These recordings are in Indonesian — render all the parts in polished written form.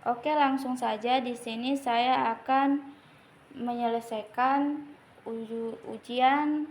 Oke, langsung saja di sini saya akan menyelesaikan ujian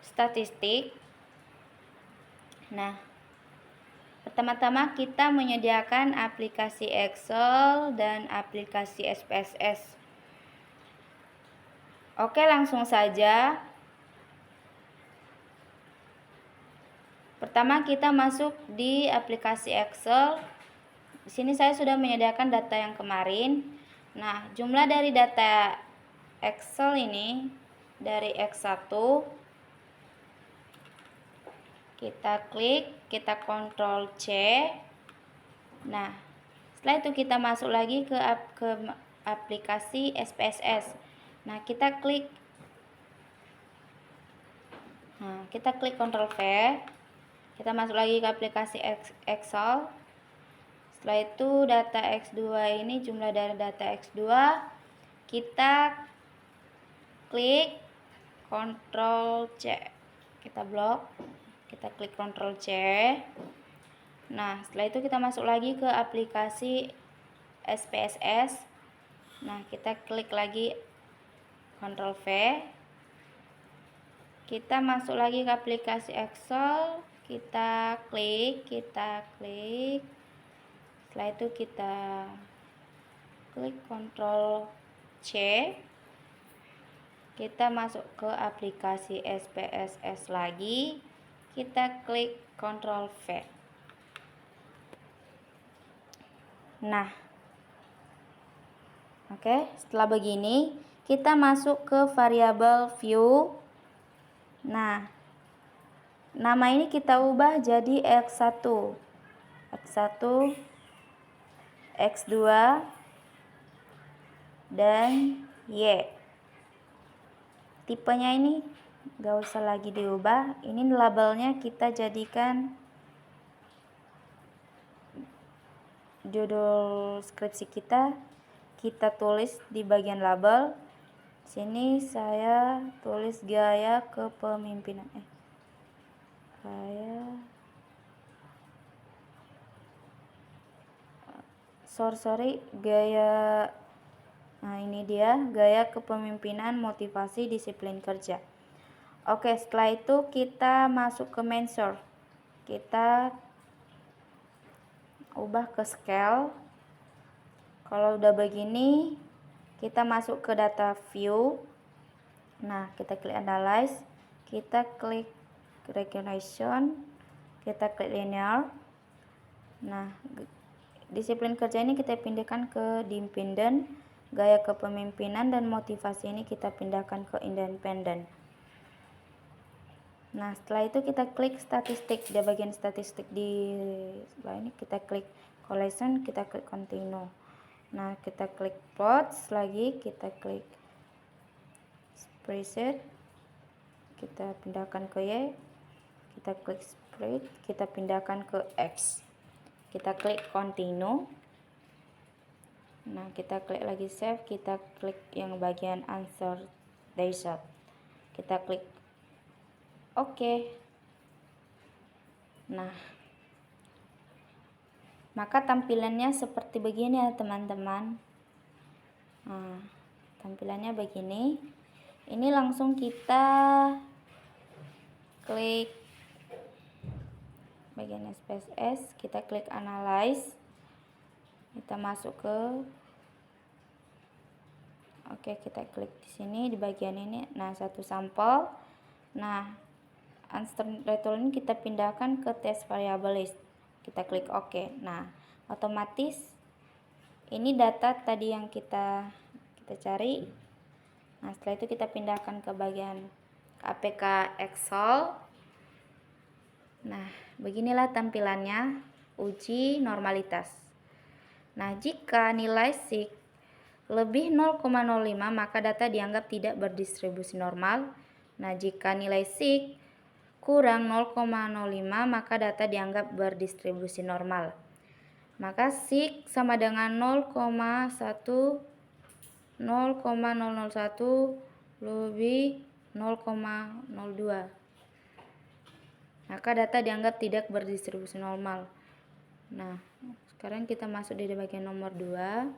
statistik. Nah, pertama-tama kita menyediakan aplikasi Excel dan aplikasi SPSS. Oke, langsung saja. Pertama kita masuk di aplikasi Excel. Di sini saya sudah menyediakan data yang kemarin. Nah, jumlah dari data Excel ini dari X1 kita klik, kita Ctrl C. Nah, setelah itu kita masuk lagi ke aplikasi SPSS. Nah, kita klik Ctrl V. Kita masuk lagi ke aplikasi Excel. Setelah itu data X2 ini, jumlah dari data X2, kita klik Ctrl C. Kita blok, kita klik Ctrl C. Nah, setelah itu kita masuk lagi ke aplikasi SPSS. Nah, kita klik lagi Ctrl V. Kita masuk lagi ke aplikasi Excel, kita klik. Setelah itu kita klik Ctrl C. Kita masuk ke aplikasi SPSS lagi, kita klik Ctrl V. Nah, oke, setelah begini kita masuk ke variabel view. Nah, nama ini kita ubah jadi X1, X2, dan Y. Tipenya ini gak usah lagi diubah. Ini labelnya kita jadikan judul skripsi kita tulis di bagian label. Sini saya tulis gaya kepemimpinan. Gaya. Nah, ini dia gaya kepemimpinan, motivasi, disiplin kerja. Oke, setelah itu kita masuk ke Mentor. Kita ubah ke scale. Kalau udah begini, kita masuk ke data view. Nah, kita klik analyze, kita klik recognition, kita klik linear. Nah, disiplin kerja ini kita pindahkan ke dependent, gaya kepemimpinan dan motivasi ini kita pindahkan ke independen. Nah, setelah itu kita klik statistik. Di bagian statistik di sebelah ini kita klik collection, kita klik continue. Nah, kita klik plots lagi, kita klik spreadsheet, kita pindahkan ke Y, kita klik spread, kita pindahkan ke X. Kita klik continue. Nah, kita klik lagi save, kita klik yang bagian answer dashboard. Kita klik OK. Nah, maka tampilannya seperti begini ya teman-teman. Nah, tampilannya begini. Ini langsung kita klik bagian SPSS, kita klik analyze, kita masuk ke kita klik di sini di bagian ini. Nah, satu sampel. Nah, answer result ini kita pindahkan ke test variable list, kita klik OK. Nah, otomatis ini data tadi yang kita cari. Nah, setelah itu kita pindahkan ke bagian APK Excel. Nah, beginilah tampilannya uji normalitas. Nah, jika nilai SIG lebih 0,05 maka data dianggap tidak berdistribusi normal. Nah, jika nilai SIG kurang 0,05 maka data dianggap berdistribusi normal. Maka SIG sama dengan 0,001 lebih 0,02. Maka data dianggap tidak berdistribusi normal. Nah, sekarang kita masuk di bagian nomor 2.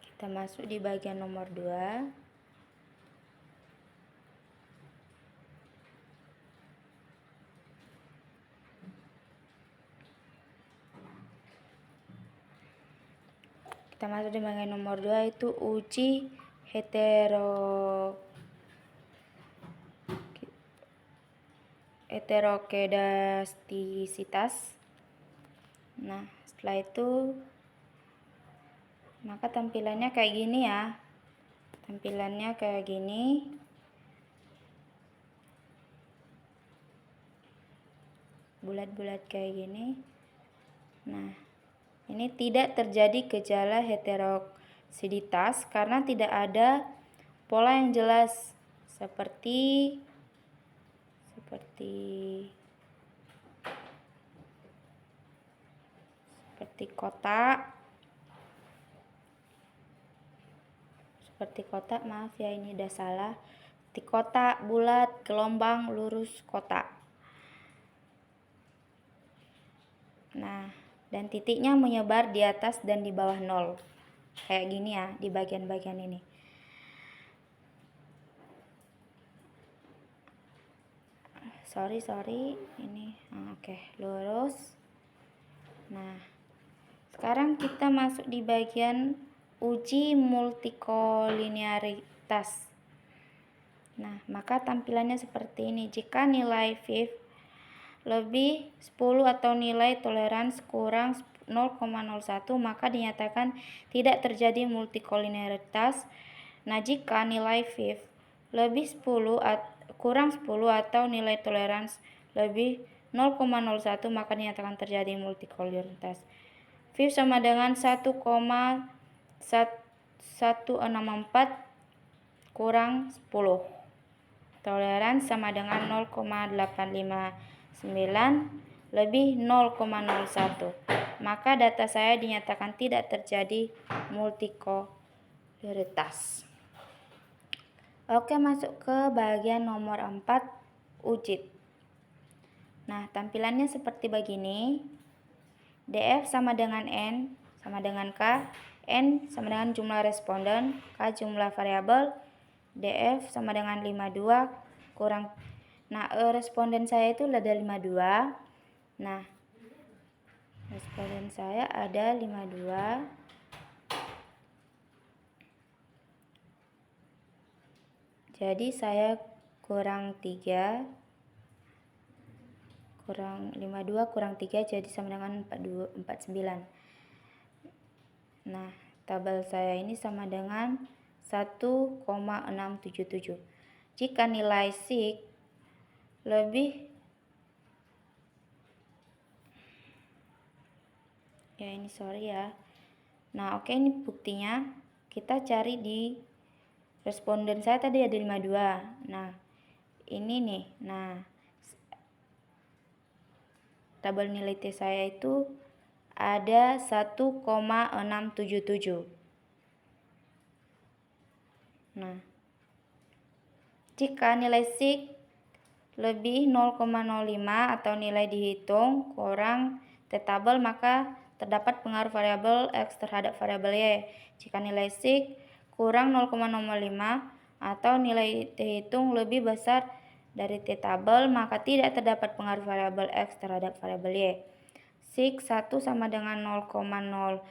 Kita masuk di bagian nomor 2. Kita masuk di bagian nomor 2 itu uji heterokedastisitas. Nah, setelah itu maka tampilannya kayak gini ya. Tampilannya kayak gini. Bulat-bulat kayak gini. Nah, ini tidak terjadi gejala heterosiditas karena tidak ada pola yang jelas seperti kotak. Seperti kotak, maaf ya ini udah salah. Seperti kotak, bulat, gelombang, lurus, kotak. Nah, dan titiknya menyebar di atas dan di bawah 0. Kayak gini ya, di bagian-bagian ini. Sorry, ini oke, lurus. Nah, sekarang kita masuk di bagian uji multikolinearitas. Nah, maka tampilannya seperti ini. Jika nilai Viv lebih 10 atau nilai toleransi kurang 0,01, maka dinyatakan tidak terjadi multikolinearitas. Nah, jika nilai Viv lebih 10 kurang 10 atau nilai toleransi lebih 0,01, maka dinyatakan terjadi multikolinearitas. Viv sama dengan 1,164 kurang 10. Toleransi sama dengan 0,859 lebih 0,01. Maka data saya dinyatakan tidak terjadi multikolinearitas. Oke, masuk ke bagian nomor 4, ujit. Nah, tampilannya seperti begini. DF sama dengan N sama dengan K. N sama dengan jumlah responden, K jumlah variabel. DF sama dengan 52 kurang. Nah, responden saya itu ada 52. Nah, responden saya ada 52. Jadi saya kurang 3. Kurang 52 kurang 3 jadi sama dengan 49. Nah, tabel saya ini sama dengan 1,677. Jika nilai SIG lebih Nah, oke, ini buktinya. Kita cari di responden saya tadi ada 52. Nah, ini nih. Nah, tabel nilai T saya itu ada 1,677. Nah, jika nilai SIG lebih 0,05 atau nilai dihitung kurang T tabel, maka terdapat pengaruh variabel X terhadap variabel Y. Jika nilai SIG kurang 0,05 atau nilai dihitung lebih besar dari T tabel, maka tidak terdapat pengaruh variabel X terhadap variabel Y. SIG 1 sama dengan 0,010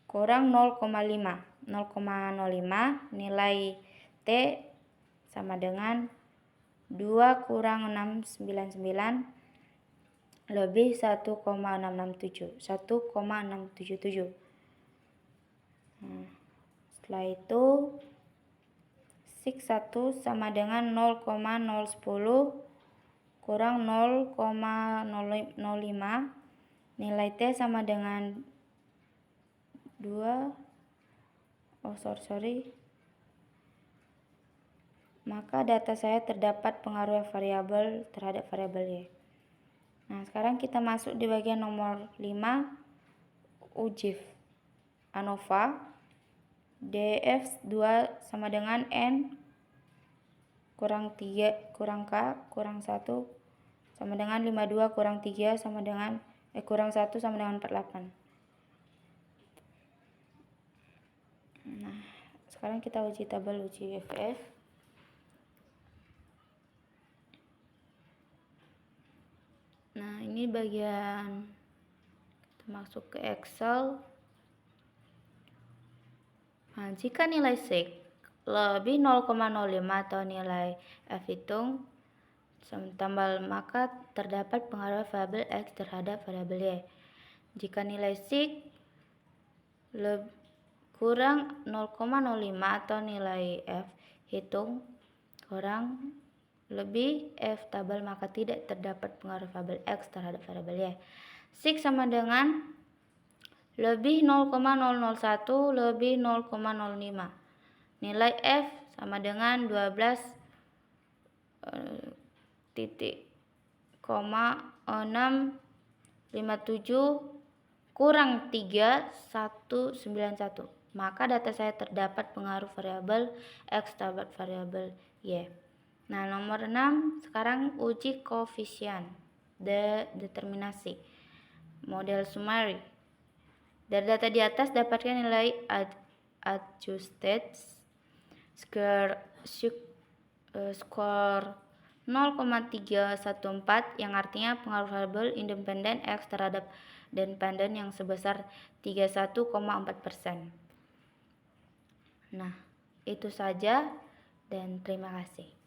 kurang 0,05. 0,05 nilai T sama dengan 2 kurang 699 lebih 1,667. 1,677. Nah, setelah itu SIG 1 sama dengan 0,010 kurang 0,05. Nilai T sama dengan 2. Maka data saya terdapat pengaruh variabel terhadap variabel Y. Nah, sekarang kita masuk di bagian nomor 5, ujif ANOVA. DF 2 sama dengan N kurang 3 kurang K kurang 1 sama dengan 52 kurang 3 sama dengan kurang 1 sama dengan 48. Nah, sekarang kita uji tabel uji FF. Nah, ini bagian kita masuk ke Excel. Nah, jika nilai SIG lebih 0,05 atau nilai F hitung tambah, maka terdapat pengaruh variabel X terhadap variabel Y. Jika nilai SIG kurang 0,05 atau nilai F hitung kurang lebih F tabel, maka tidak terdapat pengaruh variabel X terhadap variabel Y. SIG sama dengan lebih 0,001 lebih 0,05. Nilai F sama dengan 12 657 kurang 3 191. Maka data saya terdapat pengaruh variabel X terhadap variabel Y. Nah, nomor 6 sekarang uji koefisien determinasi model summary. Dari data di atas dapatkan nilai adjusted score 0,314 yang artinya pengaruh variabel independen X terhadap dependen yang sebesar 31,4%. Nah, itu saja dan terima kasih.